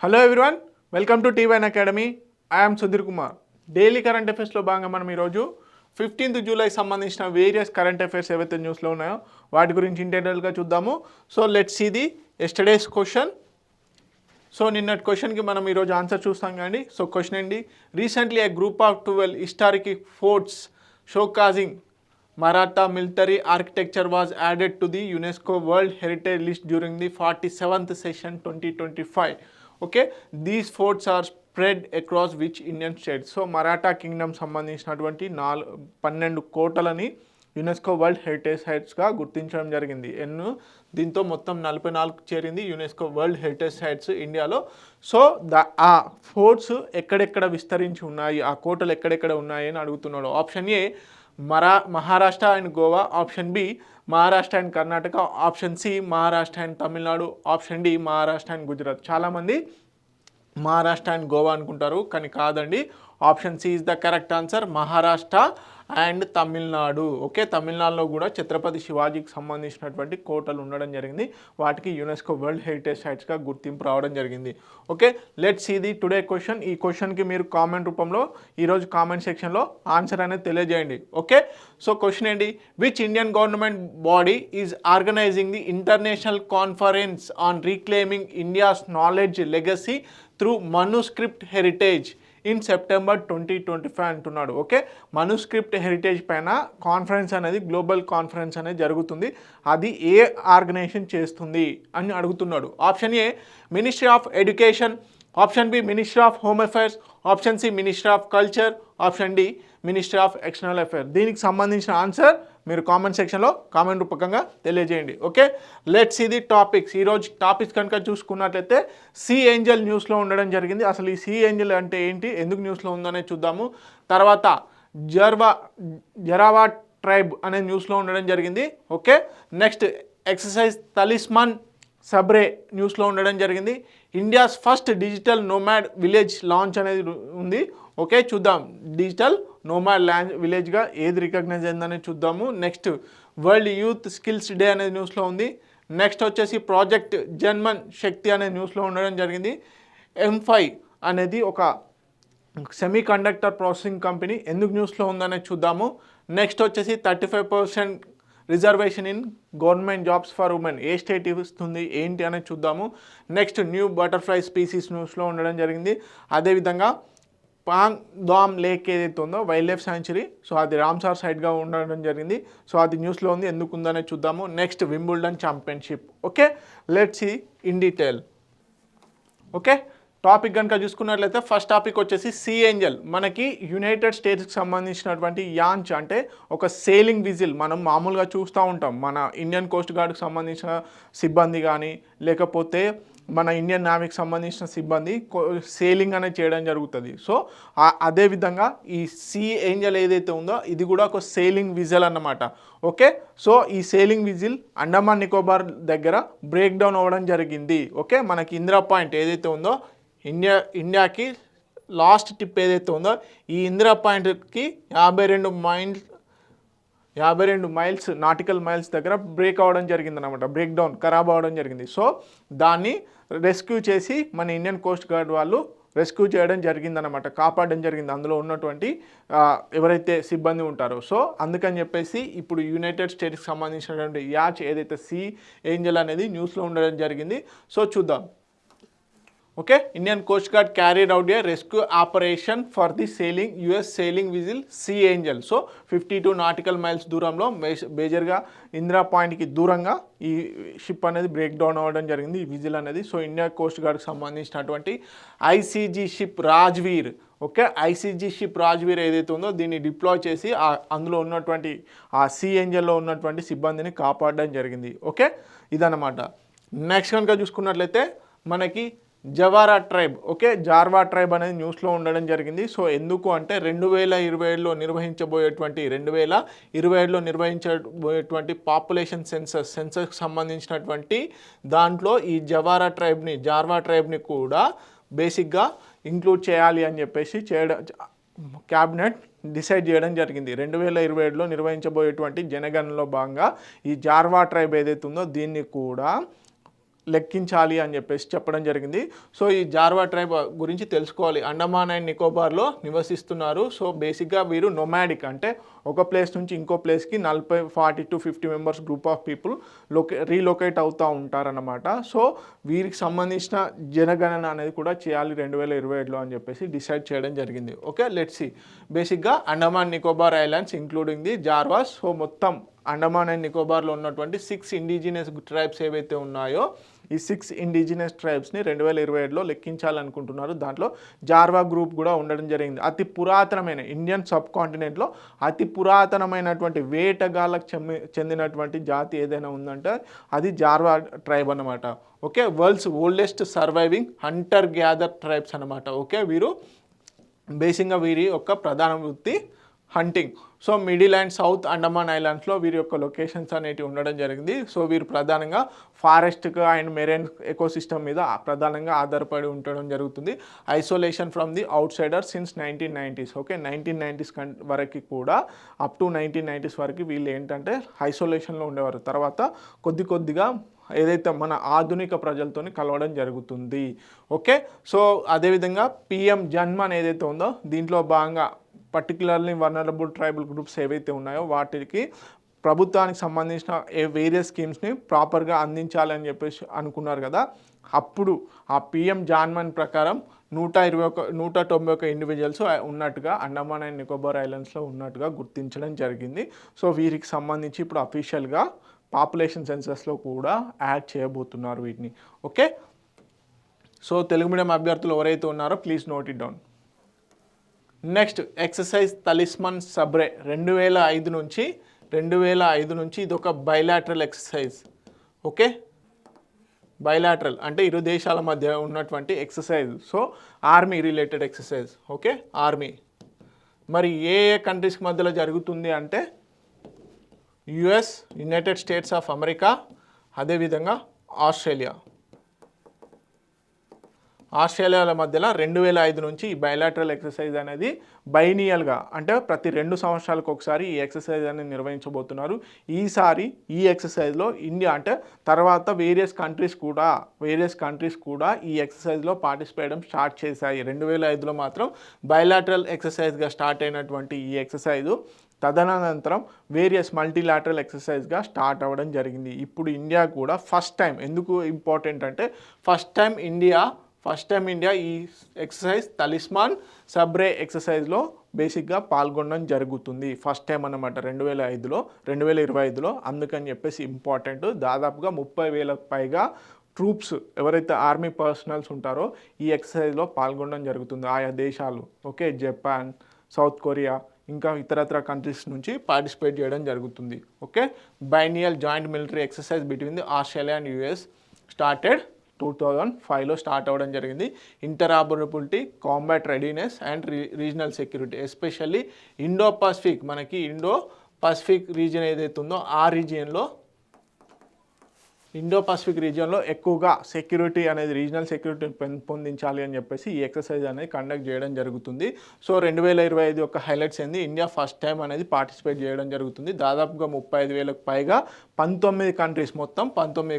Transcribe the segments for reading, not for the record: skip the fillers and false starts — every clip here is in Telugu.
హలో ఎవ్రీవన్, వెల్కమ్ టు టీవైన్ academy. I'm Sudheer Kumar. Daily current అఫైర్స్లో భాగంగా మనం ఈరోజు 15th జూలై సంబంధించిన వేరియస్ కరెంట్ అఫైర్స్ ఏవైతే న్యూస్లో ఉన్నాయో వాటి గురించి ఇంటెండల్గా చూద్దాము. So let's see the yesterday's question. So నిన్నటి క్వశ్చన్కి మనం ఈరోజు ఆన్సర్ చూస్తాం కానీ. సో క్వశ్చన్ ఏంటి? Recently a group of 12 historic forts showcasing Maratha military architecture was added to the UNESCO World Heritage List during the 47th session 2025. Okay, these forts are spread across which Indian states? So Maratha Kingdom సంబంధించినటువంటి 12 కోటలని యునెస్కో వరల్డ్ హెరిటేజ్ సైట్స్గా గుర్తించడం జరిగింది. దీంతో మొత్తం 44 చేరింది యునెస్కో వరల్డ్ హెరిటేజ్ సైట్స్ ఇండియాలో. సో ఆ ఫోర్ట్స్ ఎక్కడెక్కడ విస్తరించి ఉన్నాయి, ఆ కోటలు ఎక్కడెక్కడ ఉన్నాయి అని అడుగుతున్నాడు. Option A Maharashtra and Goa, option B Maharashtra and Karnataka, option C Maharashtra and Tamil Nadu, option D Maharashtra and Gujarat. చాలామంది మహారాష్ట్ర అండ్ గోవా అనుకుంటారు కానీ కాదండి. Option C is the correct answer, Maharashtra and Tamil Nadu. Okay, తమిళనాడులో కూడా ఛత్రపతి శివాజీకి సంబంధించినటువంటి కోటలు ఉండడం జరిగింది. వాటికి యునెస్కో వరల్డ్ హెరిటేజ్ సైట్స్గా గుర్తింపు రావడం జరిగింది. Okay, let's see the today question. ఈ క్వశ్చన్కి మీరు కామెంట్ రూపంలో ఈరోజు కామెంట్ సెక్షన్లో ఆన్సర్ అనేది తెలియజేయండి. ఓకే, సో క్వశ్చన్ ఏంటి? Which Indian government body is organising the international conference on reclaiming India's knowledge legacy through manuscript heritage in September 2025 అంటున్నాడు. ఓకే, మనుస్క్రిప్ట్ హెరిటేజ్ పైన కాన్ఫరెన్స్ అనేది, గ్లోబల్ కాన్ఫరెన్స్ అనేది జరుగుతుంది. అది ఏ ఆర్గనైజేషన్ చేస్తుంది అని అడుగుతున్నాడు. Option A ministry of education, option B ministry of home affairs, option C ministry of culture, option D ministry of external affairs. దీనికి సంబంధించిన ఆన్సర్ మీరు కామెంట్ సెక్షన్లో కామెంట్ రూపకంగా తెలియజేయండి. Okay, let's see the topics. ఈరోజు టాపిక్స్ కనుక చూసుకున్నట్లయితే సీ ఏంజల్ న్యూస్లో ఉండడం జరిగింది. అసలు ఈ సీ ఏంజల్ అంటే ఏంటి, ఎందుకు న్యూస్లో ఉందనేది చూద్దాము. తర్వాత జరావా ట్రైబ్ అనే న్యూస్లో ఉండడం జరిగింది. ఓకే, నెక్స్ట్ ఎక్సర్సైజ్ తలిస్మాన్ సబ్రే న్యూస్లో ఉండడం జరిగింది. India's first digital nomad village launch అనేది ఉంది. ఓకే, చూద్దాం డిజిటల్ నోమాడ్ విలేజ్గా ఏది రికగ్నైజ్ అయిందనేది చూద్దాము. Next world youth skills day అనేది న్యూస్లో ఉంది. నెక్స్ట్ వచ్చేసి ప్రాజెక్ట్ జన్మన్ శక్తి అనే న్యూస్లో ఉండడం జరిగింది. M5 అనేది ఒక సెమీ కండక్టర్ ప్రాసెసింగ్ కంపెనీ, ఎందుకు న్యూస్లో ఉందనేది చూద్దాము. నెక్స్ట్ వచ్చేసి 35% reservation in government jobs for women A state ఇస్తుంది ఏంటి అనేది చూద్దాము. నెక్స్ట్ న్యూ బటర్ఫ్లై స్పీసీస్ న్యూస్లో ఉండడం జరిగింది. అదేవిధంగా పాంగ్ దామ్ లేక్ ఏదైతే ఉందో వైల్డ్ లైఫ్ శాంచురీ, సో అది రామ్సార్ సైడ్గా ఉండడం జరిగింది. సో అది న్యూస్లో ఉంది, ఎందుకు ఉందనేది చూద్దాము. Next Wimbledon championship. Okay, let's see in detail. Okay, topic కనుక చూసుకున్నట్లయితే ఫస్ట్ టాపిక్ వచ్చేసి సీ ఏంజల్. మనకి యునైటెడ్ స్టేట్స్కి సంబంధించినటువంటి యాంచ్ అంటే ఒక సేలింగ్ విజిల్ మనం మామూలుగా చూస్తూ ఉంటాం. మన ఇండియన్ కోస్ట్ గార్డ్కి సంబంధించిన సిబ్బంది కానీ లేకపోతే మన ఇండియన్ నావీకి సంబంధించిన సిబ్బంది సేలింగ్ అనేది చేయడం జరుగుతుంది. సో అదేవిధంగా ఈ సీ ఏంజల్ ఏదైతే ఉందో ఇది కూడా ఒక సేలింగ్ విజిల్ అన్నమాట. ఓకే, సో ఈ సేలింగ్ విజిల్ అండమాన్ నికోబార్ దగ్గర బ్రేక్ డౌన్ అవ్వడం జరిగింది. ఓకే, మనకి ఇందిరా పాయింట్ ఏదైతే ఉందో ఇండియాకి లాస్ట్ టిప్ ఏదైతే ఉందో ఈ ఇందిరా పాయింట్కి 52 మైల్స్ నాటికల్ మైల్స్ దగ్గర బ్రేక్ అవ్వడం జరిగింది అనమాట. బ్రేక్ డౌన్ ఖరాబ్ అవ్వడం జరిగింది. సో దాన్ని రెస్క్యూ చేసి మన ఇండియన్ కోస్ట్ గార్డ్ వాళ్ళు రెస్క్యూ చేయడం జరిగిందనమాట, కాపాడడం జరిగింది అందులో ఉన్నటువంటి ఎవరైతే సిబ్బంది ఉంటారో. సో అందుకని చెప్పేసి ఇప్పుడు యునైటెడ్ స్టేట్స్కి సంబంధించినటువంటి యాచ్ ఏదైతే సీ ఏంజల్ అనేది న్యూస్లో ఉండడం జరిగింది. సో చూద్దాం. Okay, Indian coast guard carried out a rescue operation for the US sailing vessel Sea Angel. So 52 nautical miles దూరంలో మేజర్గా ఇందిరా పాయింట్కి దూరంగా ఈ షిప్ అనేది బ్రేక్ డౌన్ అవ్వడం జరిగింది, ఈ విజిల్ అనేది. సో ఇండియన్ కోస్ట్ గార్డ్కి సంబంధించినటువంటి ICG ship Rajveer, okay, ICG ship Rajveer ఏదైతే ఉందో దీన్ని డిప్లాయ్ చేసి అందులో ఉన్నటువంటి ఆ సీ ఏంజల్లో ఉన్నటువంటి సిబ్బందిని కాపాడడం జరిగింది. ఓకే, ఇదన్నమాట. నెక్స్ట్ కనుక చూసుకున్నట్లయితే మనకి జవారా ట్రైబ్, ఓకే, జార్వా ట్రైబ్ అనేది న్యూస్లో ఉండడం జరిగింది. సో ఎందుకు అంటే 2027లో నిర్వహించబోయేటువంటి పాపులేషన్ సెన్సస్కి సంబంధించినటువంటి దాంట్లో ఈ జార్వా ట్రైబ్ని కూడా బేసిక్గా ఇంక్లూడ్ చేయాలి అని చెప్పేసి క్యాబినెట్ డిసైడ్ చేయడం జరిగింది. 2027లో నిర్వహించబోయేటువంటి జనగణనలో భాగంగా ఈ జార్వా ట్రైబ్ ఏదైతే ఉందో దీన్ని కూడా లెక్కించాలి అని చెప్పేసి చెప్పడం జరిగింది. సో ఈ జార్వా ట్రైబ్ గురించి తెలుసుకోవాలి. అండమాన్ అండ్ నికోబార్లో నివసిస్తున్నారు. సో బేసిక్గా వీరు నొమాడిక్, అంటే ఒక ప్లేస్ నుంచి ఇంకో ప్లేస్కి 40 to 50 members group of people relocate అవుతూ ఉంటారన్నమాట. సో వీరికి సంబంధించిన జనగణన అనేది కూడా చేయాలి 2027లో అని చెప్పేసి డిసైడ్ చేయడం జరిగింది. Okay, let's see. బేసిక్గా Andaman Nicobar islands including the Jarawas. So మొత్తం అండమాన్ అండ్ నికోబార్లో ఉన్నటువంటి 6 ఇండిజినస్ ట్రైబ్స్ ఏవైతే ఉన్నాయో ఈ 6 ఇండిజినస్ ట్రైబ్స్ని 2027లో లెక్కించాలనుకుంటున్నారు. దాంట్లో జార్వా గ్రూప్ కూడా ఉండడం జరిగింది. అతి పురాతనమైన ఇండియన్ సబ్ కాంటినెంట్లో అతి పురాతనమైనటువంటి వేటగాళ్ళకు చెందినటువంటి జాతి ఏదైనా ఉందంటే అది జార్వా ట్రైబ్ అన్నమాట. Okay, world's oldest surviving hunter gather tribes అన్నమాట. ఓకే, వీరు బేసిక్గా వీరి యొక్క ప్రధాన వృత్తి hunting. So middle and south Andaman ఐలాండ్స్లో వీరి యొక్క లొకేషన్స్ అనేటివి ఉండడం జరిగింది. సో వీరు ప్రధానంగా ఫారెస్ట్గా అండ్ మెరైన్ ఎకోసిస్టమ్ మీద ప్రధానంగా ఆధారపడి ఉండడం జరుగుతుంది. Isolation from the out cider since 1990s. Okay, 1990s వరకు కూడా అప్ టు 1990s వరకు వీళ్ళు ఏంటంటే ఐసోలేషన్లో ఉండేవారు. తర్వాత కొద్దిగా ఏదైతే మన ఆధునిక ప్రజలతోని కలవడం జరుగుతుంది. ఓకే, సో అదేవిధంగా పిఎం జన్మన్ ఏదైతే ఉందో దీంట్లో భాగంగా పర్టికులర్లీ వల్నరబుల్ ట్రైబల్ గ్రూప్స్ ఏవైతే ఉన్నాయో వాటికి ప్రభుత్వానికి సంబంధించిన వేరియస్ స్కీమ్స్ని ప్రాపర్గా అందించాలని చెప్పేసి అనుకున్నారు కదా. అప్పుడు ఆ పిఎం జాన్మన్ ప్రకారం 191 ఇండివిజువల్స్ ఉన్నట్టుగా అండమాన్ అండ్ నికోబార్ ఐలాండ్స్లో ఉన్నట్టుగా గుర్తించడం జరిగింది. సో వీరికి సంబంధించి ఇప్పుడు అఫీషియల్గా పాపులేషన్ సెన్సస్లో కూడా యాడ్ చేయబోతున్నారు వీటిని. ఓకే, సో తెలుగు మీడియం అభ్యర్థులు ఎవరైతే ఉన్నారో please note it down. Next exercise Talisman Sabre 2005 నుంచి ఇది ఒక బైలాటరల్ ఎక్సర్సైజ్. ఓకే, బైలాటరల్ అంటే ఇరు దేశాల మధ్య ఉన్నటువంటి exercise. So army related exercise. Okay, army మరి ఏ కంట్రీస్కి మధ్యలో జరుగుతుంది అంటే US, United states of America, అదేవిధంగా ఆస్ట్రేలియాల మధ్యలో 2005 నుంచి ఈ బైలాటరల్ ఎక్సర్సైజ్ అనేది బైనియల్గా అంటే ప్రతి 2 సంవత్సరాలకు ఒకసారి ఈ ఎక్సర్సైజ్ అనేది నిర్వహించబోతున్నారు. ఈసారి ఈ ఎక్సర్సైజ్లో ఇండియా అంటే తర్వాత వేరియస్ కంట్రీస్ కూడా ఈ ఎక్సర్సైజ్లో పార్టిసిపేట్ చేయడం స్టార్ట్ చేశాయి. 2005లో మాత్రం బైలాటరల్ ఎక్సర్సైజ్గా స్టార్ట్ అయినటువంటి ఈ ఎక్సర్సైజు తదనంతరం వేరియస్ మల్టీలాటరల్ ఎక్సర్సైజ్గా స్టార్ట్ అవ్వడం జరిగింది. ఇప్పుడు ఇండియా కూడా ఫస్ట్ టైం, ఎందుకు ఇంపార్టెంట్ అంటే ఫస్ట్ టైం ఇండియా ఈ ఎక్సర్సైజ్ తలిస్మాన్ సబ్రే ఎక్సర్సైజ్లో బేసిక్గా పాల్గొనడం జరుగుతుంది. ఫస్ట్ టైం అన్నమాట 2025లో. అందుకని చెప్పేసి ఇంపార్టెంట్. దాదాపుగా 30,000 పైగా ట్రూప్స్ ఎవరైతే ఆర్మీ పర్సనల్స్ ఉంటారో ఈ ఎక్సర్సైజ్లో పాల్గొనడం జరుగుతుంది. ఆయా దేశాలు, ఓకే, జపాన్, సౌత్ కొరియా ఇంకా ఇతరత్ర కంట్రీస్ నుంచి పార్టిసిపేట్ చేయడం జరుగుతుంది. Okay, biennial joint military exercise between the Australia and US started 2005లో స్టార్ట్ అవ్వడం జరిగింది. Interoperability, combat readiness and regional security, especially Indo Pacific region ఏదైతే ఉందో ఆ ఇండో పసిఫిక్ రీజియన్లో ఎక్కువగా సెక్యూరిటీ అనేది రీజనల్ సెక్యూరిటీని పెంపొందించాలి అని చెప్పేసి ఈ ఎక్సర్సైజ్ అనేది కండక్ట్ చేయడం జరుగుతుంది. సో 2025 యొక్క హైలైట్స్ ఏంది, ఇండియా ఫస్ట్ టైం అనేది పార్టిసిపేట్ చేయడం జరుగుతుంది. దాదాపుగా 35,000 పైగా 19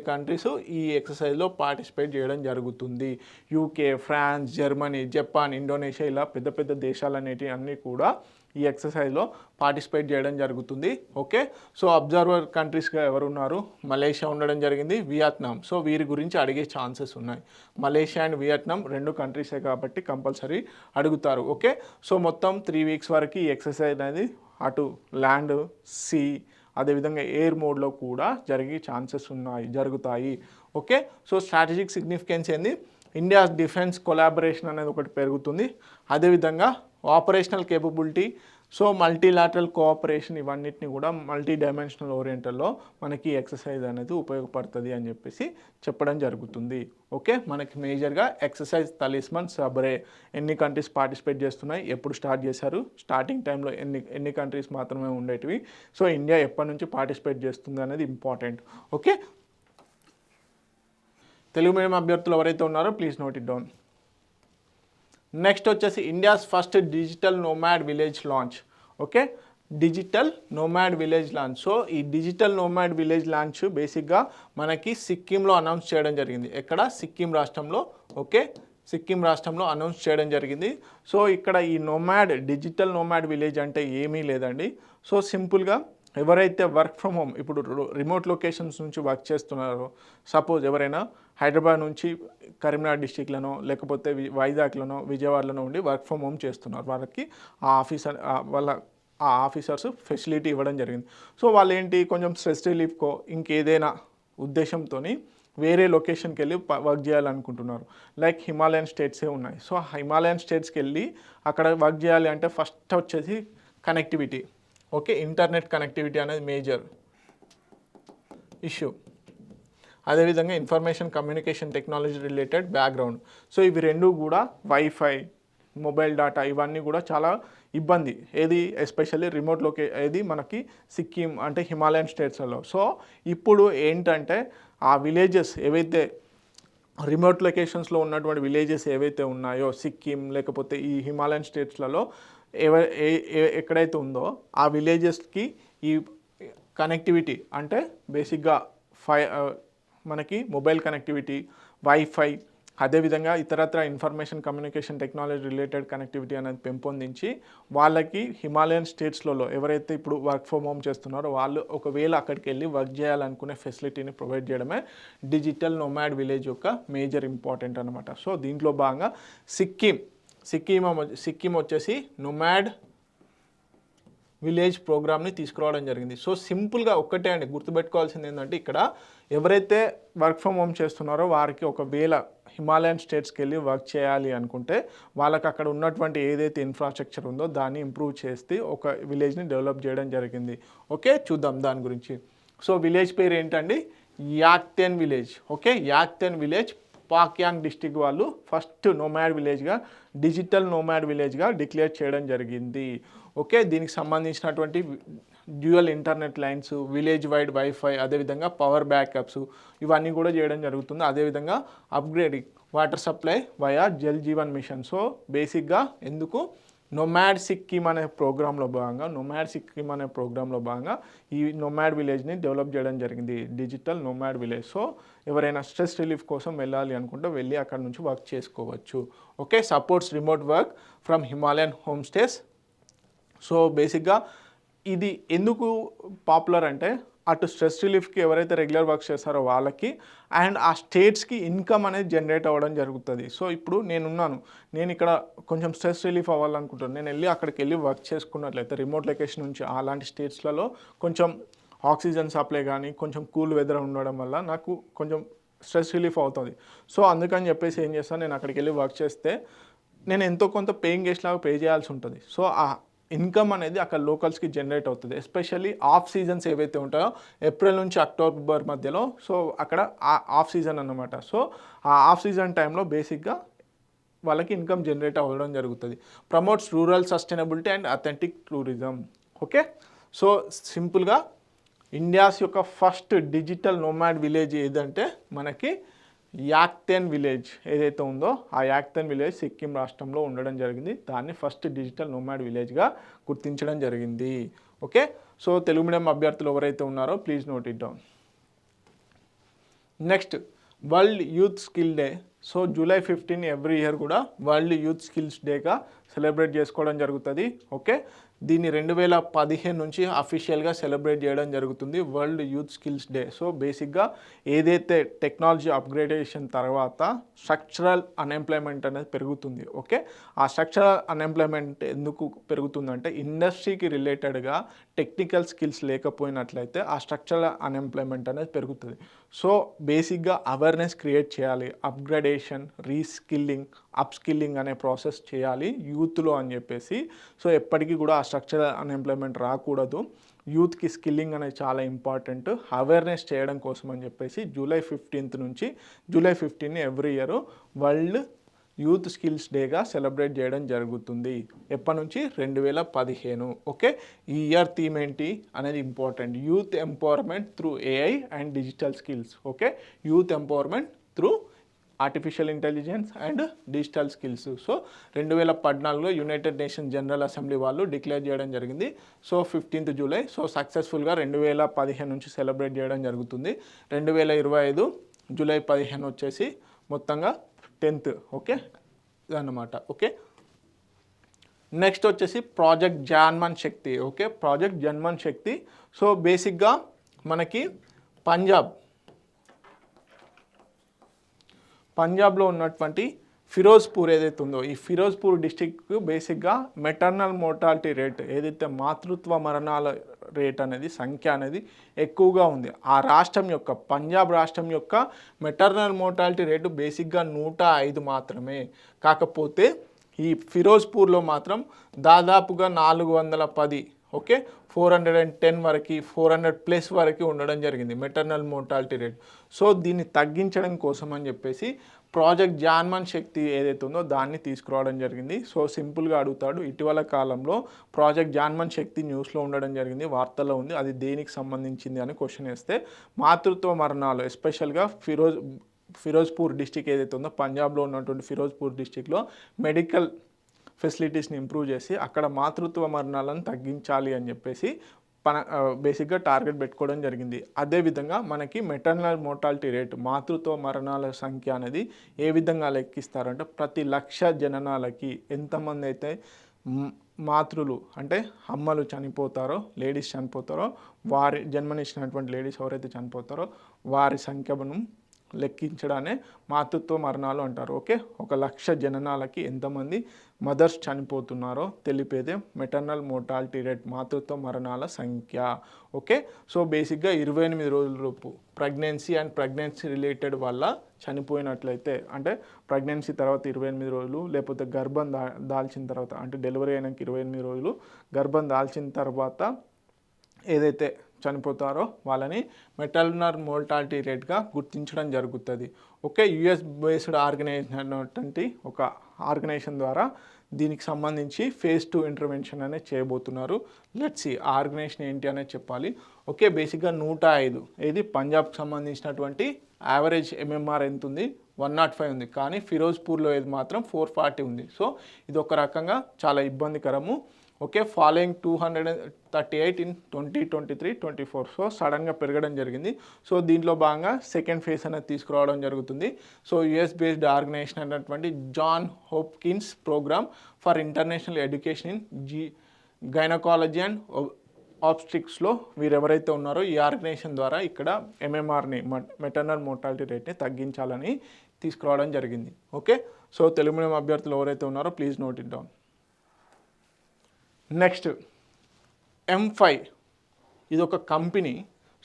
కంట్రీస్ ఈ ఎక్సర్సైజ్లో పార్టిసిపేట్ చేయడం జరుగుతుంది. UK, France, Germany, Japan, Indonesia ఇలా పెద్ద దేశాలు అనేటివి అన్నీ కూడా ఈ ఎక్సర్సైజ్లో పార్టిసిపేట్ చేయడం జరుగుతుంది. ఓకే, సో అబ్జర్వర్ కంట్రీస్గా ఎవరున్నారు, మలేషియా ఉండడం జరిగింది, వియత్నాం. సో వీరి గురించి అడిగే ఛాన్సెస్ ఉన్నాయి. మలేషియా అండ్ వియత్నాం 2 కంట్రీసే కాబట్టి కంపల్సరీ అడుగుతారు. ఓకే, సో మొత్తం 3 వీక్స్ వరకు ఈ ఎక్సర్సైజ్ అనేది అటు ల్యాండ్, సీ, అదేవిధంగా ఎయిర్ మోడ్లో కూడా జరుగుతాయి. ఓకే, సో స్ట్రాటజిక్ సిగ్నిఫికెన్స్ ఏంది, ఇండియా డిఫెన్స్ కొలాబరేషన్ అనేది ఒకటి పెరుగుతుంది. అదేవిధంగా operational capability, so multilateral cooperation, ఇవన్నిటిని కూడా మల్టీ డైమెన్షనల్ ఓరియంటల్లో మనకి ఎక్సర్సైజ్ అనేది ఉపయోగపడుతుంది అని చెప్పేసి చెప్పడం జరుగుతుంది. ఓకే, మనకి మేజర్గా ఎక్సర్సైజ్ తలిస్మన్ సబ్రే ఎన్ని కంట్రీస్ పార్టిసిపేట్ చేస్తున్నాయి, ఎప్పుడు స్టార్ట్ చేశారు, స్టార్టింగ్ టైంలో ఎన్ని కంట్రీస్ మాత్రమే ఉండేటివి, సో ఇండియా ఎప్పటి నుంచి పార్టిసిపేట్ చేస్తుంది అనేది ఇంపార్టెంట్. ఓకే, తెలుగు మీడియం అభ్యర్థులు ఎవరైతే ఉన్నారో please note it down. Next వచ్చేసి India's first digital nomad village launch. Okay, digital nomad village launch. So ఈ డిజిటల్ నోమాడ్ విలేజ్ లాంచ్ బేసిక్గా మనకి సిక్కింలో అనౌన్స్ చేయడం జరిగింది. ఎక్కడ? సిక్కిం రాష్ట్రంలో. ఓకే, సిక్కిం రాష్ట్రంలో అనౌన్స్ చేయడం జరిగింది. సో ఇక్కడ ఈ డిజిటల్ నోమాడ్ విలేజ్ అంటే ఏమీ లేదండి. సో సింపుల్గా ఎవరైతే వర్క్ ఫ్రమ్ హోమ్ ఇప్పుడు రిమోట్ లొకేషన్స్ నుంచి వర్క్ చేస్తున్నారో, సపోజ్ ఎవరైనా హైదరాబాద్ నుంచి కరీంనగర్ డిస్టిక్లను లేకపోతే వైజాగ్లోనో విజయవాడలోనో ఉండి వర్క్ ఫ్రమ్ హోమ్ చేస్తున్నారు, వాళ్ళకి ఆ ఆఫీసర్స్ ఫెసిలిటీ ఇవ్వడం జరిగింది. సో వాళ్ళు ఏంటి, కొంచెం స్ట్రెస్ రిలీఫ్కో ఇంకేదైనా ఉద్దేశంతో వేరే లొకేషన్కి వెళ్ళి వర్క్ చేయాలనుకుంటున్నారు. లైక్ హిమాలయన్ స్టేట్సే ఉన్నాయి. సో హిమాలయన్ స్టేట్స్కి వెళ్ళి అక్కడ వర్క్ చేయాలి అంటే ఫస్ట్ వచ్చేసి కనెక్టివిటీ. ఓకే, ఇంటర్నెట్ కనెక్టివిటీ అనేది మేజర్ ఇష్యూ. అదేవిధంగా information communication technology related background. So ఇవి రెండు కూడా వైఫై, మొబైల్ డేటా ఇవన్నీ కూడా చాలా ఇబ్బంది. ఏది ఎస్పెషల్లీ ఏది మనకి సిక్కిం అంటే హిమాలయన్ స్టేట్స్లలో. సో ఇప్పుడు ఏంటంటే ఆ విలేజెస్ ఏవైతే రిమోట్ లొకేషన్స్లో ఉన్నటువంటి విలేజెస్ ఏవైతే ఉన్నాయో సిక్కిం లేకపోతే ఈ హిమాలయన్ స్టేట్స్లలో ఎక్కడైతే ఉందో ఆ విలేజెస్కి ఈ కనెక్టివిటీ అంటే బేసిక్గా మనకి మొబైల్ కనెక్టివిటీ, వైఫై, అదేవిధంగా ఇతరత్ర information communication technology related connectivity అనేది పెంపొందించి వాళ్ళకి హిమాలయన్ స్టేట్స్లలో ఎవరైతే ఇప్పుడు వర్క్ ఫ్రమ్ హోమ్ చేస్తున్నారో వాళ్ళు ఒకవేళ అక్కడికి వెళ్ళి వర్క్ చేయాలనుకునే ఫెసిలిటీని ప్రొవైడ్ చేయడమే డిజిటల్ నోమాడ్ విలేజ్ యొక్క మేజర్ ఇంపార్టెంట్ అనమాట. సో దీంట్లో భాగంగా సిక్కిం వచ్చేసి నోమాడ్ విలేజ్ ప్రోగ్రామ్ని తీసుకురావడం జరిగింది. సో సింపుల్గా ఒక్కటే అండి, గుర్తుపెట్టుకోవాల్సింది ఏంటంటే ఇక్కడ ఎవరైతే వర్క్ ఫ్రమ్ హోమ్ చేస్తున్నారో వారికి ఒకవేళ హిమాలయన్ స్టేట్స్కి వెళ్ళి వర్క్ చేయాలి అనుకుంటే వాళ్ళకి అక్కడ ఉన్నటువంటి ఏదైతే ఇన్ఫ్రాస్ట్రక్చర్ ఉందో దాన్ని ఇంప్రూవ్ చేసి ఒక విలేజ్ని డెవలప్ చేయడం జరిగింది. ఓకే, చూద్దాం దాని గురించి. సో విలేజ్ పేరు ఏంటండి? Yakten village. Okay, Yakten village Pakyong district వాళ్ళు ఫస్ట్ నోమాడ్ విలేజ్గా డిజిటల్ నోమాడ్ విలేజ్గా డిక్లేర్ చేయడం జరిగింది. ఓకే, దీనికి సంబంధించినటువంటి dual internet lines, village wide wifi, అదేవిధంగా పవర్ బ్యాకప్స్ ఇవన్నీ కూడా చేయడం జరుగుతుంది. అదేవిధంగా upgrading water supply via Jal Jeevan mission. So బేసిక్గా ఎందుకు నోమాడ్ సిక్కిం అనే ప్రోగ్రాంలో భాగంగా ఈ నోమాడ్ విలేజ్ని డెవలప్ చేయడం జరిగింది, డిజిటల్ నోమాడ్ విలేజ్. సో ఎవరైనా స్ట్రెస్ రిలీఫ్ కోసం వెళ్ళాలి అనుకుంటే వెళ్ళి అక్కడ నుంచి వర్క్ చేసుకోవచ్చు. Okay, supports remote work from Himalayan home stays. So బేసిక్గా ఇది ఎందుకు పాపులర్ అంటే అటు స్ట్రెస్ రిలీఫ్కి ఎవరైతే రెగ్యులర్ వర్క్ చేస్తారో వాళ్ళకి అండ్ ఆ స్టేట్స్కి ఇన్కమ్ అనేది జనరేట్ అవ్వడం జరుగుతుంది. సో ఇప్పుడు నేను ఇక్కడ కొంచెం స్ట్రెస్ రిలీఫ్ అవ్వాలనుకుంటాను, నేను వెళ్ళి అక్కడికి వెళ్ళి వర్క్ చేసుకున్నట్లయితే రిమోట్ లొకేషన్ నుంచి అలాంటి స్టేట్స్లలో కొంచెం ఆక్సిజన్ సప్లై కానీ కొంచెం కూల్ వెదర్ ఉండడం వల్ల నాకు కొంచెం స్ట్రెస్ రిలీఫ్ అవుతుంది. సో అందుకని చెప్పేసి ఏం చేస్తాను, నేను అక్కడికి వెళ్ళి వర్క్ చేస్తే నేను ఎంతో కొంత పేయింగ్ గెస్ట్ లాగా పే చేయాల్సి ఉంటుంది. సో ఆ ఇన్కమ్ అనేది అక్కడ లోకల్స్కి జనరేట్ అవుతుంది. ఎస్పెషల్లీ ఆఫ్ సీజన్స్ ఏవైతే ఉంటాయో ఏప్రిల్ నుంచి అక్టోబర్ మధ్యలో, సో అక్కడ ఆఫ్ సీజన్ అన్నమాట. సో ఆ ఆఫ్ సీజన్ టైంలో బేసిక్గా వాళ్ళకి ఇన్కమ్ జనరేట్ అవ్వడం జరుగుతుంది. Promotes rural sustainability and authentic tourism. Okay, so సింపుల్గా ఇండియాస్ యొక్క ఫస్ట్ డిజిటల్ నోమాడ్ విలేజ్ ఏదంటే మనకి యాక్తెన్ విలేజ్ ఏదైతే ఉందో ఆ యాక్తెన్ విలేజ్ సిక్కిం రాష్ట్రంలో ఉండడం జరిగింది. దాన్ని ఫస్ట్ డిజిటల్ నోమాడ్ విలేజ్గా గుర్తించడం జరిగింది. ఓకే, సో తెలుగు మీడియం అభ్యర్థులు ఎవరైతే ఉన్నారో please note it down. Next world youth skill day. So July 15 every year కూడా వరల్డ్ యూత్ స్కిల్స్ డేగా సెలబ్రేట్ చేసుకోవడం జరుగుతుంది. ఓకే, దీన్ని 2015 నుంచి అఫీషియల్గా సెలబ్రేట్ చేయడం జరుగుతుంది, world youth skills day. So బేసిక్గా ఏదైతే టెక్నాలజీ అప్గ్రేడేషన్ తర్వాత స్ట్రక్చరల్ అన్ఎంప్లాయ్మెంట్ అనేది పెరుగుతుంది. ఓకే, ఆ స్ట్రక్చరల్ అన్ఎంప్లాయ్మెంట్ ఎందుకు పెరుగుతుందంటే ఇండస్ట్రీకి రిలేటెడ్గా టెక్నికల్ స్కిల్స్ లేకపోయినట్లయితే ఆ స్ట్రక్చరల్ అన్ఎంప్లాయ్మెంట్ అనేది పెరుగుతుంది. సో బేసిక్గా అవేర్నెస్ క్రియేట్ చేయాలి, అప్గ్రేడేషన్, రీస్కిల్లింగ్, అప్స్కిల్లింగ్ అనే ప్రాసెస్ చేయాలి యూత్లో అని చెప్పేసి. సో ఎప్పటికీ కూడా ఆ స్ట్రక్చరల్ అన్ఎంప్లాయ్మెంట్ రాకూడదు, యూత్కి స్కిల్లింగ్ అనేది చాలా ఇంపార్టెంట్, అవేర్నెస్ చేయడం కోసం అని చెప్పేసి July 15 every year world youth skills డేగా సెలబ్రేట్ చేయడం జరుగుతుంది. ఎప్పటి నుంచి? 2015. ఓకే, ఈ ఇయర్ థీమ్ ఏంటి అనేది important, youth empowerment through AI and digital skills. Okay, youth empowerment through artificial intelligence and digital skills. So 2014లో యునైటెడ్ నేషన్ జనరల్ అసెంబ్లీ వాళ్ళు డిక్లేర్ చేయడం జరిగింది. So 15th July. సో సక్సెస్ఫుల్గా 2015 నుంచి సెలబ్రేట్ చేయడం జరుగుతుంది. 2025 జూలై 15 వచ్చేసి మొత్తంగా 10th. ఓకే అన్నమాట. ఓకే, నెక్స్ట్ వచ్చేసి ప్రాజెక్ట్ జన్మన్ శక్తి. ఓకే, ప్రాజెక్ట్ జన్మన్ శక్తి. సో బేసిక్గా మనకి పంజాబ్లో ఉన్నటువంటి ఫిరోజ్పూర్ ఏదైతే ఉందో, ఈ ఫిరోజ్పూర్ డిస్టిక్ బేసిక్గా మెటర్నల్ మోర్టాలిటీ రేట్ ఏదైతే మాతృత్వ మరణాల రేట్ అనేది సంఖ్య అనేది ఎక్కువగా ఉంది. ఆ రాష్ట్రం యొక్క పంజాబ్ రాష్ట్రం యొక్క మెటర్నల్ మోర్టాలిటీ రేటు బేసిక్గా 105 మాత్రమే. కాకపోతే ఈ ఫిరోజ్పూర్లో మాత్రం దాదాపుగా 410, ఓకే 410 వరకు 400+ వరకు ఉండడం జరిగింది మెటర్నల్ మోర్టాలిటీ రేట్. సో దీన్ని తగ్గించడం కోసం అని చెప్పేసి ప్రాజెక్ట్ జన్మన్ శక్తి ఏదైతే ఉందో దాన్ని తీసుకురావడం జరిగింది. సో సింపుల్గా అడుగుతాడు, ఇటీవల కాలంలో ప్రాజెక్ట్ జన్మన్ శక్తి న్యూస్లో ఉండడం జరిగింది, వార్తల్లో ఉంది, అది దేనికి సంబంధించింది అని క్వశ్చన్ వేస్తే మాతృత్వ మరణాలు ఎస్పెషల్గా ఫిరోజ్పూర్ డిస్టిక్ ఏదైతే ఉందో పంజాబ్లో ఉన్నటువంటి ఫిరోజ్పూర్ డిస్టిక్లో మెడికల్ ఫెసిలిటీస్ని ఇంప్రూవ్ చేసి అక్కడ మాతృత్వ మరణాలను తగ్గించాలి అని చెప్పేసి బేసిక్గా టార్గెట్ పెట్టుకోవడం జరిగింది. అదేవిధంగా మనకి మెటర్నల్ మోర్టాలిటీ రేట్ మాతృత్వ మరణాల సంఖ్య అనేది ఏ విధంగా లెక్కిస్తారంటే ప్రతి 1,00,000 జననాలకి ఎంతమంది అయితే మాతృలు అంటే అమ్మలు చనిపోతారో, లేడీస్ చనిపోతారో, వారి జన్మనిచ్చినటువంటి లేడీస్ ఎవరైతే చనిపోతారో వారి సంఖ్యను లెక్కించడానే మాతృత్వ మరణాలు అంటారు. ఓకే, 1,00,000 జననాలకి ఎంతమంది మదర్స్ చనిపోతున్నారో తెలిపేదే మెటర్నల్ మోర్టాలిటీ రేట్, మాతృత్వ మరణాల సంఖ్య. ఓకే, సో బేసిక్గా 28 రోజులలోపు ప్రెగ్నెన్సీ అండ్ ప్రెగ్నెన్సీ రిలేటెడ్ వల్ల చనిపోయినట్లయితే, అంటే ప్రెగ్నెన్సీ తర్వాత 28 రోజులు లేకపోతే గర్భం దాల్చిన తర్వాత, అంటే డెలివరీ అయినాక 28 రోజులు గర్భం దాల్చిన తర్వాత ఏదైతే చనిపోతారో వాళ్ళని మెటర్నల్ మోర్టాలిటీ రేట్గా గుర్తించడం జరుగుతుంది. ఓకే, యుఎస్ బేస్డ్ ఆర్గనైజేషన్ అనేటువంటి ఒక ఆర్గనైజేషన్ ద్వారా దీనికి సంబంధించి phase 2 ఇంటర్వెన్షన్ అనేది చేయబోతున్నారు. లెట్స్ సీ ఆర్గనైజేషన్ ఏంటి అనేది చెప్పాలి. ఓకే, బేసిక్గా 105 ఇది పంజాబ్కి సంబంధించినటువంటి యావరేజ్ MMR ఎంత ఉంది, 105 ఉంది. కానీ ఫిరోజ్పూర్లో ఇది మాత్రం 440 ఉంది. సో ఇది ఒక రకంగా చాలా ఇబ్బందికరము. Okay, following 238 in 2023-24. సో సడన్గా పెరగడం జరిగింది. సో దీంట్లో భాగంగా సెకండ్ ఫేజ్ అనేది తీసుకురావడం జరుగుతుంది. సో యుఎస్ బేస్డ్ ఆర్గనైజేషన్ అనేటువంటి John Hopkins programme for international education in gynaecology and ఆబ్స్టిక్స్లో వీరు ఎవరైతే ఉన్నారో ఈ ఆర్గనైజేషన్ ద్వారా ఇక్కడ MMRని మెటర్నల్ మోర్టాలిటీ రేట్ని తగ్గించాలని తీసుకురావడం జరిగింది. ఓకే, సో తెలుగు మీడియం అభ్యర్థులు ఎవరైతే ఉన్నారో please note it down. Next M5 ఇది ఒక కంపెనీ.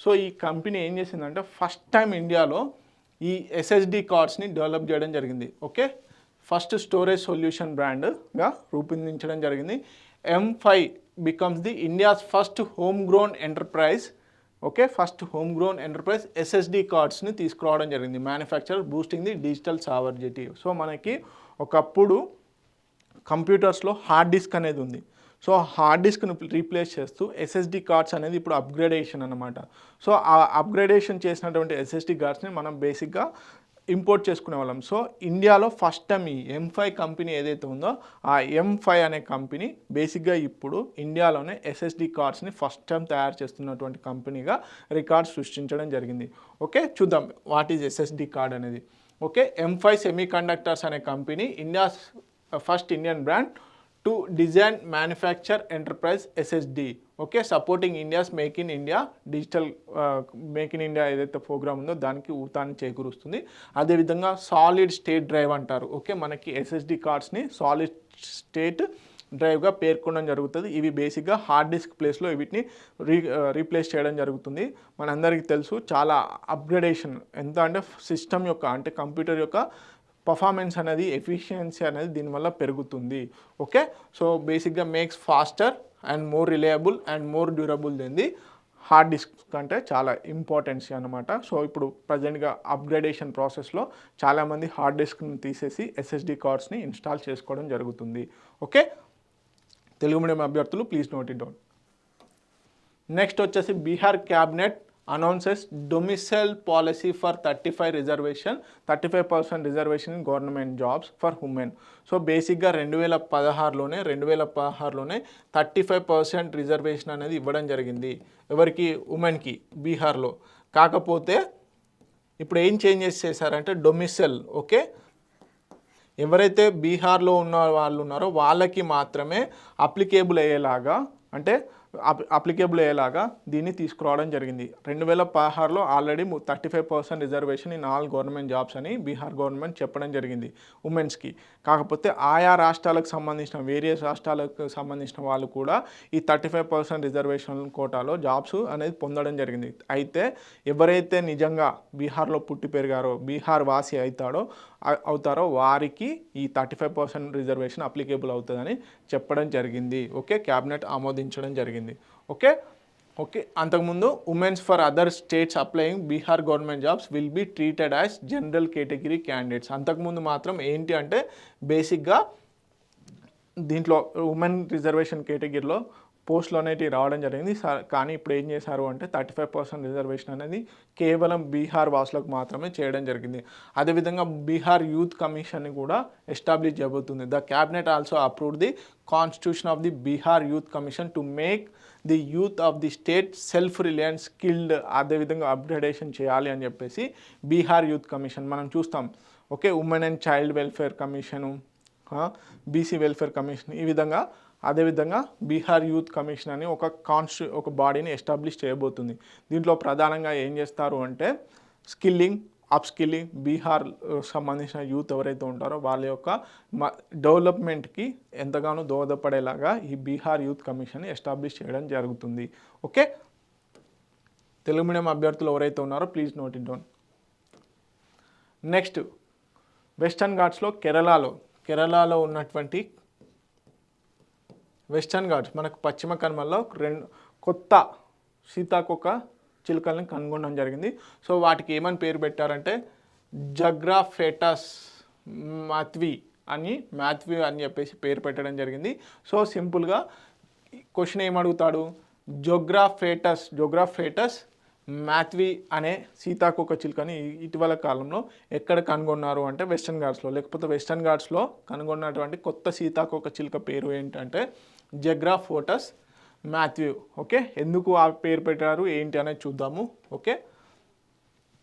సో ఈ కంపెనీ ఏం చేసిందంటే ఫస్ట్ టైం ఇండియాలో ఈ SSD కార్డ్స్ని డెవలప్ చేయడం జరిగింది. ఓకే, ఫస్ట్ స్టోరేజ్ సొల్యూషన్ బ్రాండ్గా రూపొందించడం జరిగింది. M5 becomes the India's first home grown enterprise. Okay, first home grown enterprise SSD కార్డ్స్ని తీసుకురావడం జరిగింది. Manufacturer boosting the digital sovereignty. So మనకి ఒకప్పుడు కంప్యూటర్స్లో హార్డ్ డిస్క్ అనేది ఉంది. సో హార్డ్ డిస్క్ను రీప్లేస్ చేస్తూ SSD కార్డ్స్ అనేది ఇప్పుడు అప్గ్రేడేషన్ అనమాట. సో ఆ అప్గ్రేడేషన్ చేసినటువంటి SSD కార్డ్స్ని మనం బేసిక్గా ఇంపోర్ట్ చేసుకునే వాళ్ళం. సో ఇండియాలో ఫస్ట్ టైం ఈ M5 కంపెనీ ఏదైతే ఉందో ఆ M5 అనే కంపెనీ బేసిక్గా ఇప్పుడు ఇండియాలోనే SSD కార్డ్స్ని ఫస్ట్ టైం తయారు చేస్తున్నటువంటి కంపెనీగా రికార్డ్ సృష్టించడం జరిగింది. ఓకే, చూద్దాం వాట్ ఈజ్ SSD కార్డ్ అనేది. ఓకే, M5 సెమీకండక్టర్స్ అనే company India's first Indian brand to design manufacture enterprise SSD. Okay, supporting India's make in India digital make in India ఏదైతే ప్రోగ్రామ్ ఉందో దానికి ఊతాన్ని చేకూరుస్తుంది. అదేవిధంగా సాలిడ్ స్టేట్ డ్రైవ్ అంటారు. ఓకే, మనకి SSD కార్డ్స్ని సాలిడ్ స్టేట్ డ్రైవ్గా పేర్కొనడం జరుగుతుంది. ఇవి బేసిక్గా హార్డ్ డిస్క్ ప్లేస్లో వీటిని రీప్లేస్ చేయడం జరుగుతుంది. మనందరికీ తెలుసు చాలా అప్గ్రేడేషన్ ఎంత అంటే సిస్టమ్ యొక్క అంటే కంప్యూటర్ యొక్క పర్ఫార్మెన్స్ అనేది ఎఫిషియన్సీ అనేది దీనివల్ల పెరుగుతుంది. ఓకే, సో బేసిక్గా makes faster and more reliable and more durable then the hard disk కంటే చాలా ఇంపార్టెన్సీ అనమాట. సో ఇప్పుడు ప్రజెంట్గా అప్గ్రేడేషన్ ప్రాసెస్లో చాలామంది హార్డ్ డిస్క్ని తీసేసి SSD కార్డ్స్ని ఇన్స్టాల్ చేసుకోవడం జరుగుతుంది. ఓకే, తెలుగు మీడియం అభ్యర్థులు please note it down. Next వచ్చేసి Bihar cabinet announces domicile policy for 35% reservation in government jobs for women. So బేసిక్గా 2016లోనే 35% రిజర్వేషన్ అనేది ఇవ్వడం జరిగింది. ఎవరికి? ఉమెన్కి, బీహార్లో. కాకపోతే ఇప్పుడు ఏం చేంజెస్ చేశారంటే డొమిసైల్, ఓకే, ఎవరైతే బీహార్లో ఉన్న వాళ్ళు ఉన్నారో వాళ్ళకి మాత్రమే అప్లికేబుల్ అయ్యేలాగా, అంటే అప్లికేబుల్ అయ్యేలాగా దీన్ని తీసుకురావడం జరిగింది. 2016లో already 35% reservation in all government jobs అని బీహార్ గవర్నమెంట్ చెప్పడం జరిగింది ఉమెన్స్కి. కాకపోతే ఆయా రాష్ట్రాలకు సంబంధించిన వేరియస్ రాష్ట్రాలకు సంబంధించిన వాళ్ళు కూడా ఈ 35% రిజర్వేషన్ కోటాలో జాబ్స్ అనేది పొందడం జరిగింది. అయితే ఎవరైతే నిజంగా బీహార్లో పుట్టి పెరిగారో, బీహార్ వాసి అవుతారో వారికి ఈ 35% రిజర్వేషన్ అప్లికేబుల్ అవుతుందని చెప్పడం జరిగింది. ఓకే, క్యాబినెట్ ఆమోదించడం జరిగింది. ఓకే, అంతకుముందు women's for other states applying Bihar government jobs will be treated as general category candidates. అంతకుముందు మాత్రం ఏంటి అంటే బేసిక్గా దీంట్లో ఉమెన్ రిజర్వేషన్ కేటగిరీలో పోస్టులు అనేవి రావడం జరిగింది. కానీ ఇప్పుడు ఏం చేశారు అంటే 35% రిజర్వేషన్ అనేది కేవలం బీహార్ వాసులకు మాత్రమే చేయడం జరిగింది. అదేవిధంగా బీహార్ యూత్ కమిషన్ని కూడా ఎస్టాబ్లిష్ చేయబోతుంది. The cabinet also approved the constitution of the Bihar youth commission to make the youth of the state self Reliance skilled. అదేవిధంగా అప్గ్రేడేషన్ చేయాలి అని చెప్పేసి బీహార్ యూత్ కమిషన్ మనం చూస్తాం. Okay, women and child welfare commission, BC welfare commission, ఈ విధంగా. అదేవిధంగా బీహార్ యూత్ కమిషన్ అని ఒక బాడీని ఎస్టాబ్లిష్ చేయబోతుంది. దీంట్లో ప్రధానంగా ఏం చేస్తారు అంటే స్కిల్లింగ్, అప్స్కిల్లింగ్, బీహార్ సంబంధించిన యూత్ ఎవరైతే ఉంటారో వాళ్ళ యొక్క డెవలప్మెంట్కి ఎంతగానో దోహదపడేలాగా ఈ బీహార్ యూత్ కమిషన్ ఎస్టాబ్లిష్ చేయడం జరుగుతుంది. ఓకే, తెలుగు మీడియం అభ్యర్థులు ఎవరైతే ఉన్నారో please note it down. Next, western ఘాట్స్లో కేరళలో ఉన్నటువంటి వెస్టర్న్ ఘాట్స్ మనకు పశ్చిమ కనుమల్లో కొత్త సీతాకోక చిలుకల్ని కనుగొనడం జరిగింది. సో వాటికి ఏమని పేరు పెట్టారంటే జగ్రాఫేటస్ మాథ్వి అని చెప్పేసి పేరు పెట్టడం జరిగింది. సో సింపుల్గా క్వశ్చన్ ఏమడుగుతాడు, జోగ్రాఫేటస్ మాథ్వి అనే సీతాకోక చిలుకని ఇటీవల కాలంలో ఎక్కడ కనుగొన్నారు అంటే వెస్టర్న్ ఘాట్స్లో. లేకపోతే వెస్టర్న్ ఘాట్స్లో కనుగొన్నటువంటి కొత్త సీతాకోక చిలుక పేరు ఏంటంటే జగ్రాఫోటస్ మాథ్వి. ఓకే, ఎందుకు ఆ పేరు పెట్టారు ఏంటి అనేది చూద్దాము. ఓకే,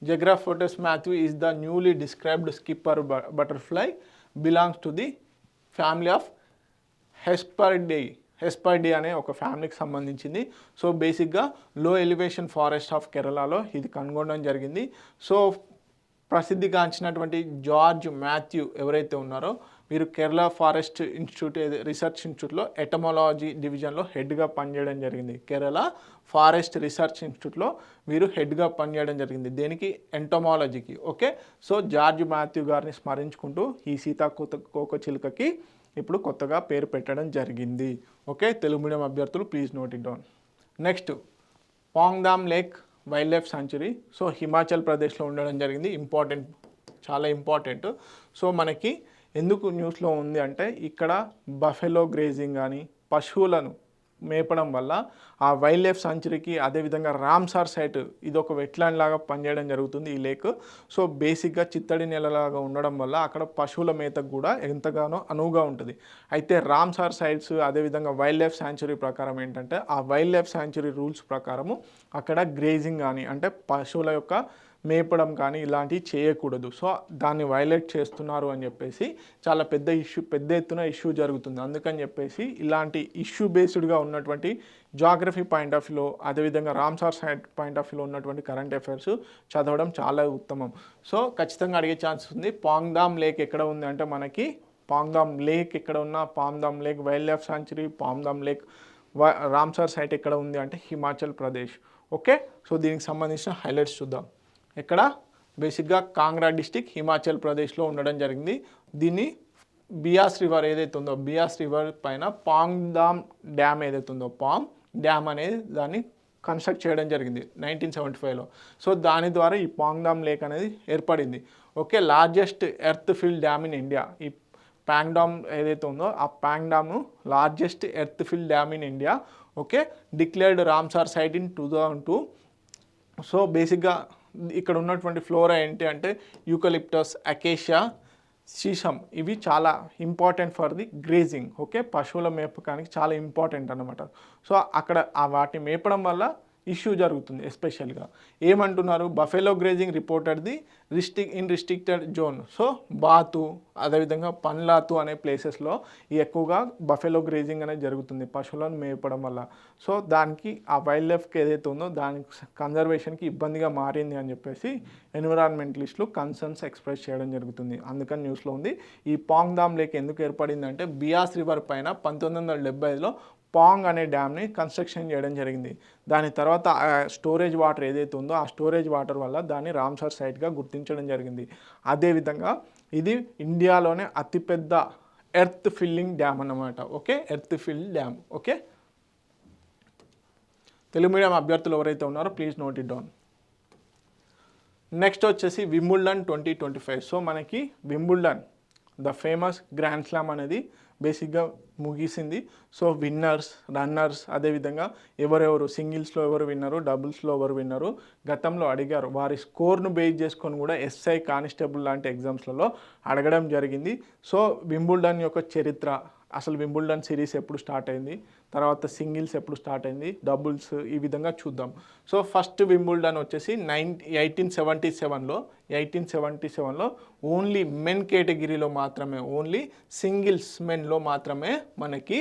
జగ్రాఫోటస్ మాథ్వి is the newly described skipper butterfly, belongs to the family of Hesperiidae అనే ఒక ఫ్యామిలీకి సంబంధించింది. సో బేసిక్గా లో ఎలివేషన్ ఫారెస్ట్ ఆఫ్ కేరళలో ఇది కనుగొనడం జరిగింది. సో ప్రసిద్ధిగాంచినటువంటి జార్జ్ మాథ్యూ ఎవరైతే ఉన్నారో వీరు కేరళ ఫారెస్ట్ రీసెర్చ్ ఇన్స్టిట్యూట్లో ఎటమాలజీ డివిజన్లో హెడ్గా పనిచేయడం జరిగింది. కేరళ ఫారెస్ట్ రీసెర్చ్ ఇన్స్టిట్యూట్లో వీరు హెడ్గా పనిచేయడం జరిగింది. దేనికి? ఎంటమాలజీకి. ఓకే, సో జార్జ్ మాథ్యూ గారిని స్మరించుకుంటూ ఈ సీతాకోక చిలుకకి ఇప్పుడు కొత్తగా పేరు పెట్టడం జరిగింది. ఓకే, తెలుగు మీడియం అభ్యర్థులు please note it down. Next, Pong Dam lake wildlife sanctuary. So Himachal ప్రదేశ్లో ఉండడం జరిగింది. చాలా ఇంపార్టెంట్. సో మనకి ఎందుకు న్యూస్లో ఉంది అంటే ఇక్కడ బఫెలో గ్రేజింగ్ కానీ పశువులను మేపడం వల్ల ఆ వైల్డ్ లైఫ్ సాంచురీకి, అదేవిధంగా రామ్సార్ సైట్ ఇది ఒక వెట్లాండ్ లాగా పనిచేయడం జరుగుతుంది ఈ లేక్. సో బేసిక్గా చిత్తడి నేలలాగా ఉండడం వల్ల అక్కడ పశువుల మేతకు కూడా ఎంతగానో అనువుగా ఉంటుంది. అయితే రామ్సార్ సైట్స్ అదేవిధంగా వైల్డ్ లైఫ్ సాంచురీ ప్రకారం ఏంటంటే ఆ వైల్డ్ లైఫ్ సాంచురీ రూల్స్ ప్రకారము అక్కడ గ్రేజింగ్ కానీ అంటే పశువుల యొక్క మేపడం కానీ ఇలాంటివి చేయకూడదు. సో దాన్ని వైలేట్ చేస్తున్నారు అని చెప్పేసి చాలా పెద్ద ఎత్తున ఇష్యూ జరుగుతుంది. అందుకని చెప్పేసి ఇలాంటి ఇష్యూ బేస్డ్గా ఉన్నటువంటి జాగ్రఫీ పాయింట్ ఆఫ్ వ్యూలో అదేవిధంగా రామ్సార్ సైట్ పాయింట్ ఆఫ్ వ్యూలో ఉన్నటువంటి కరెంట్ అఫైర్స్ చదవడం చాలా ఉత్తమం. సో ఖచ్చితంగా అడిగే ఛాన్స్ ఉంది. పాంగ్దామ్ లేక్ ఎక్కడ ఉంది అంటే మనకి పాంగ్దామ్ లేక్ ఎక్కడ ఉన్నా, Pong Dam lake wildlife sanctuary, Pong Dam lake Ramsar site ఎక్కడ ఉంది అంటే హిమాచల్ ప్రదేశ్. ఓకే, సో దీనికి సంబంధించిన హైలైట్స్ చూద్దాం. ఇక్కడ బేసిక్గా కాంగ్రా డిస్టిక్ హిమాచల్ ప్రదేశ్లో ఉండడం జరిగింది. దీన్ని బియాస్ రివర్ ఏదైతే ఉందో బియాస్ రివర్ పైన పాంగ్దామ్ డ్యామ్ ఏదైతే ఉందో పాంగ్ డ్యామ్ అనేది దాన్ని కన్స్ట్రక్ట్ చేయడం జరిగింది 1975లో. సో దాని ద్వారా ఈ పాంగ్దామ్ లేక్ అనేది ఏర్పడింది. Okay, largest earth fill dam in India. ఈ పాంగ్డామ్ ఏదైతే ఉందో ఆ Pong Dam largest earth fill dam in India. Okay, declared Ramsar site in 2002. So బేసిక్గా ఇక్కడ ఉన్నటువంటి ఫ్లోరా ఏంటి అంటే యూకలిప్టస్, అకేషియా, సీసం, ఇవి చాలా important for the grazing. Okay, పశువుల మేపకానికి చాలా ఇంపార్టెంట్ అనమాట. సో అక్కడ వాటిని మేపడం వల్ల ఇష్యూ జరుగుతుంది. ఎస్పెషల్గా ఏమంటున్నారు, buffalo grazing reported the restricted zone. So బాతు, అదేవిధంగా పన్లాతు అనే ప్లేసెస్లో ఎక్కువగా బఫెలో గ్రేజింగ్ అనేది జరుగుతుంది పశువులను మేపడం వల్ల. సో దానికి ఆ వైల్డ్ లైఫ్కి ఏదైతే ఉందో దానికి కన్జర్వేషన్కి ఇబ్బందిగా మారింది అని చెప్పేసి ఎన్విరాన్మెంటలిస్టులు కన్సర్న్స్ ఎక్స్ప్రెస్ చేయడం జరుగుతుంది. అందుకని న్యూస్లో ఉంది. ఈ పాంగ్ దామ్ లేక్ ఎందుకు ఏర్పడిందంటే బియాస్ రివర్ పైన 1975లో పాంగ్ అనే డ్యామ్ని కన్స్ట్రక్షన్ చేయడం జరిగింది. దాని తర్వాత స్టోరేజ్ వాటర్ ఏదైతే ఉందో ఆ స్టోరేజ్ వాటర్ వల్ల దాన్ని రామ్సర్ సైట్గా గుర్తించడం జరిగింది. అదేవిధంగా ఇది ఇండియాలోనే అతిపెద్ద ఎర్త్ ఫిల్లింగ్ డ్యామ్ అన్నమాట. Okay, earth fill dam. Okay, Telugu medium అభ్యర్థులు ఎవరైతే ఉన్నారో please note it down. Next వచ్చేసి వింబుల్డన్ 2025. సో మనకి Wimbledon the famous grand slam అనేది బేసిక్గా ముగిసింది. సో విన్నర్స్, రన్నర్స్, అదేవిధంగా ఎవరెవరు సింగిల్స్లో ఎవరు విన్నారు, డబుల్స్లో ఎవరు విన్నారు గతంలో అడిగారు. వారి స్కోర్ను బేస్ చేసుకొని కూడా ఎస్ఐ, కానిస్టేబుల్ లాంటి ఎగ్జామ్స్లలో అడగడం జరిగింది. సో వింబుల్డన్ యొక్క చరిత్ర, అసలు వింబుల్డన్ సిరీస్ ఎప్పుడు స్టార్ట్ అయింది, తర్వాత సింగిల్స్ ఎప్పుడు స్టార్ట్ అయింది, డబుల్స్, ఈ విధంగా చూద్దాం. సో ఫస్ట్ వింబుల్డన్ వచ్చేసి 1877లో ఓన్లీ మెన్ కేటగిరీలో మాత్రమే, ఓన్లీ సింగిల్స్ మెన్లో మాత్రమే మనకి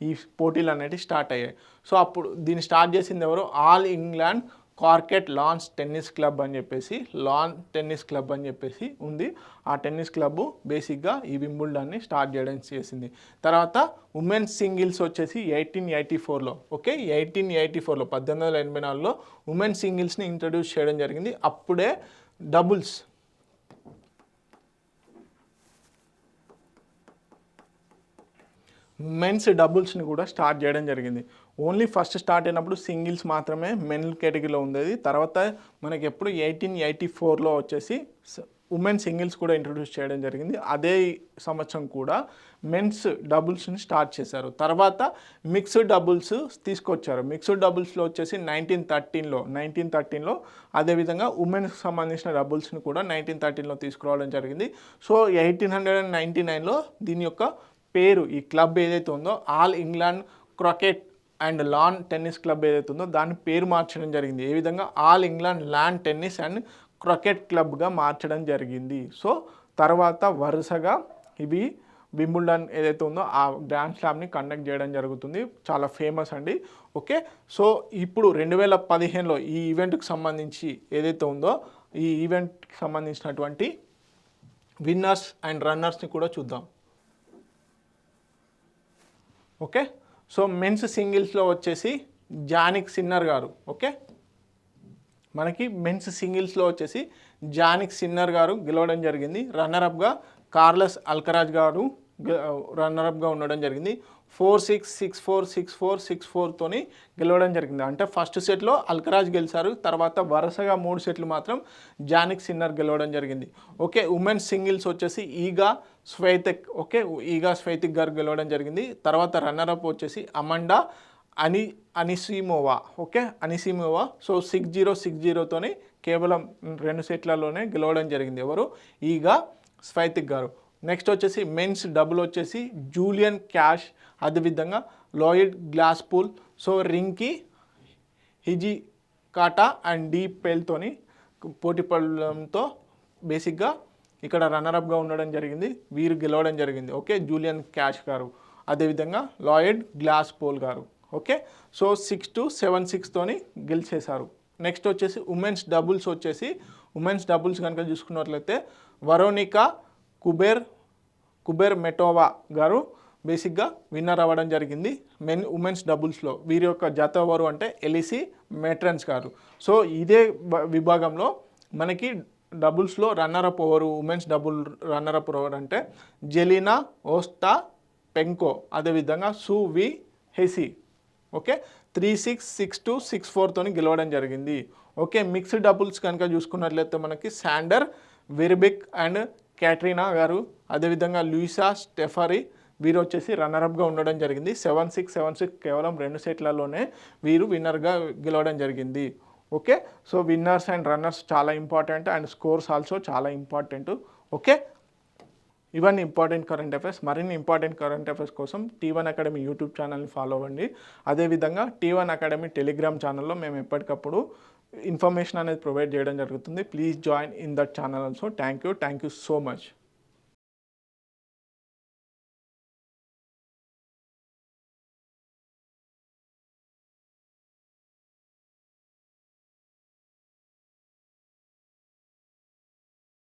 ఈ పోటీలు అనేవి స్టార్ట్ అయ్యాయి. సో అప్పుడు దీన్ని స్టార్ట్ చేసింది ఎవరు, all England croquet lawns tennis club అని చెప్పేసి, లాన్ టెన్నిస్ క్లబ్ అని చెప్పేసి ఉంది. ఆ టెన్నిస్ క్లబ్ బేసిక్గా ఈ వింబుల్డన్ని స్టార్ట్ చేయడం చేసింది. తర్వాత ఉమెన్స్ సింగిల్స్ వచ్చేసి 1884లో, ఓకే, 1884లో 1884లో ఉమెన్స్ సింగిల్స్ని ఇంట్రడ్యూస్ చేయడం జరిగింది. అప్పుడే డబుల్స్, మెన్స్ డబుల్స్ని కూడా స్టార్ట్ చేయడం జరిగింది. ఓన్లీ ఫస్ట్ స్టార్ట్ అయినప్పుడు సింగిల్స్ మాత్రమే మెన్ కేటగిరీలో ఉండేది. తర్వాత మనకి ఎప్పుడు 1884లో వచ్చేసి ఉమెన్ సింగిల్స్ కూడా ఇంట్రడ్యూస్ చేయడం జరిగింది. అదే సంవత్సరం కూడా మెన్స్ డబుల్స్ని స్టార్ట్ చేశారు. తర్వాత మిక్స్డ్ డబుల్స్ తీసుకొచ్చారు. మిక్స్డ్ డబుల్స్లో వచ్చేసి 1913లో అదేవిధంగా ఉమెన్స్కి సంబంధించిన డబుల్స్ని కూడా 1913లో తీసుకురావడం జరిగింది. సో 1899లో దీని యొక్క పేరు, ఈ క్లబ్ ఏదైతే ఉందో all England cricket and lawn tennis club ఏదైతే ఉందో దాని పేరు మార్చడం జరిగింది. ఏ విధంగా, all England lawn tennis and cricket క్లబ్గా మార్చడం జరిగింది. సో తర్వాత వరుసగా ఇవి వింబుల్డన్ ఏదైతే ఉందో ఆ గ్రాండ్ స్లామ్ని కండక్ట్ చేయడం జరుగుతుంది. చాలా ఫేమస్ అండి. ఓకే, సో ఇప్పుడు 2015లో ఈ ఈవెంట్కి సంబంధించి ఏదైతే ఉందో ఈ ఈవెంట్కి సంబంధించినటువంటి విన్నర్స్ అండ్ రన్నర్స్ని కూడా చూద్దాం. ఓకే, సో మెన్స్ సింగిల్స్లో వచ్చేసి జానిక్ సిన్నర్ గారు. ఓకే, మనకి మెన్స్ సింగిల్స్లో వచ్చేసి జానిక్ సిన్నర్ గారు గెలవడం జరిగింది. రన్నరప్గా కార్లస్ అల్కరాజ్ గారు రన్నరప్గా ఉండడం జరిగింది. 4-6, 6-4, 6-4, 6-4తోని గెలవడం జరిగింది. అంటే ఫస్ట్ సెట్లో అల్కరాజ్ గెలిచారు, తర్వాత వరుసగా 3 సెట్లు మాత్రం జానిక్ సిన్నర్ గెలవడం జరిగింది. ఓకే, ఉమెన్స్ సింగిల్స్ వచ్చేసి ఈగా స్వైతిక్, ఓకే, ఈగా స్వైతిక్ గారు గెలవడం జరిగింది. తర్వాత రన్నరప్ వచ్చేసి Amanda Anisimova, okay, Anisimova. So 6-0, 6-0తోని కేవలం 2 సెట్లలోనే గెలవడం జరిగింది. ఎవరు, ఈగా స్వైతిక్ గారు. నెక్స్ట్ వచ్చేసి మెన్స్ డబుల్ వచ్చేసి జూలియన్ క్యాష్, అదేవిధంగా Lloyd Glasspool, so Rinky Hijikata and డీ పెల్తోని పోటీ పడడంతో బేసిక్గా ఇక్కడ రన్నరప్గా ఉండడం జరిగింది. వీరు గెలవడం జరిగింది. ఓకే, జూలియన్ క్యాష్ గారు, అదేవిధంగా లాయిడ్ గ్లాస్పూల్ గారు. ఓకే, సో 6-7-6తోని గెలిచేశారు. నెక్స్ట్ వచ్చేసి ఉమెన్స్ డబుల్స్ వచ్చేసి, ఉమెన్స్ డబుల్స్ కనుక చూసుకున్నట్లయితే వరోనికా కుబెర్ మెటోవా గారు బేసిక్గా విన్నర్ అవ్వడం జరిగింది ఉమెన్స్ డబుల్స్లో. వీరి యొక్క జత ఎవరు అంటే ఎలిసి మెట్రన్స్ గారు. సో ఇదే విభాగంలో మనకి డబుల్స్లో రన్నరప్ ఎవరు, ఉమెన్స్ డబుల్ రన్నరప్ ఎవరు అంటే జెలినా ఓస్టా పెంకో, అదేవిధంగా సువి హెసి. ఓకే, 3-6, 6-2, 6-4తోని గెలవడం జరిగింది. ఓకే, మిక్స్డ్ డబుల్స్ కనుక చూసుకున్నట్లయితే మనకి శాండర్ వెర్బిక్ అండ్ క్యాట్రీనా గారు, అదేవిధంగా లూయిసా స్టెఫరీ, వీరు వచ్చేసి రన్నరప్గా ఉండడం జరిగింది. 7-6, 7-6 కేవలం 2 సెట్లలోనే వీరు విన్నర్గా గెలవడం జరిగింది. Okay, so winners and runners చాలా ఇంపార్టెంట్ అండ్ స్కోర్స్ ఆల్సో చాలా ఇంపార్టెంట్. ఓకే, ఇవన్నీ ఇంపార్టెంట్ కరెంట్ అఫైర్స్. మరిన్ని ఇంపార్టెంట్ కరెంట్ అఫైర్స్ కోసం T1 అకాడమీ యూట్యూబ్ ఛానల్ని ఫాలో అవ్వండి. అదేవిధంగా T1 అకాడమీ టెలిగ్రామ్ ఛానల్లో మేము ఎప్పటికప్పుడు ఇన్ఫర్మేషన్ అనేది ప్రొవైడ్ చేయడం జరుగుతుంది. Please join in that channel also. Thank you so much.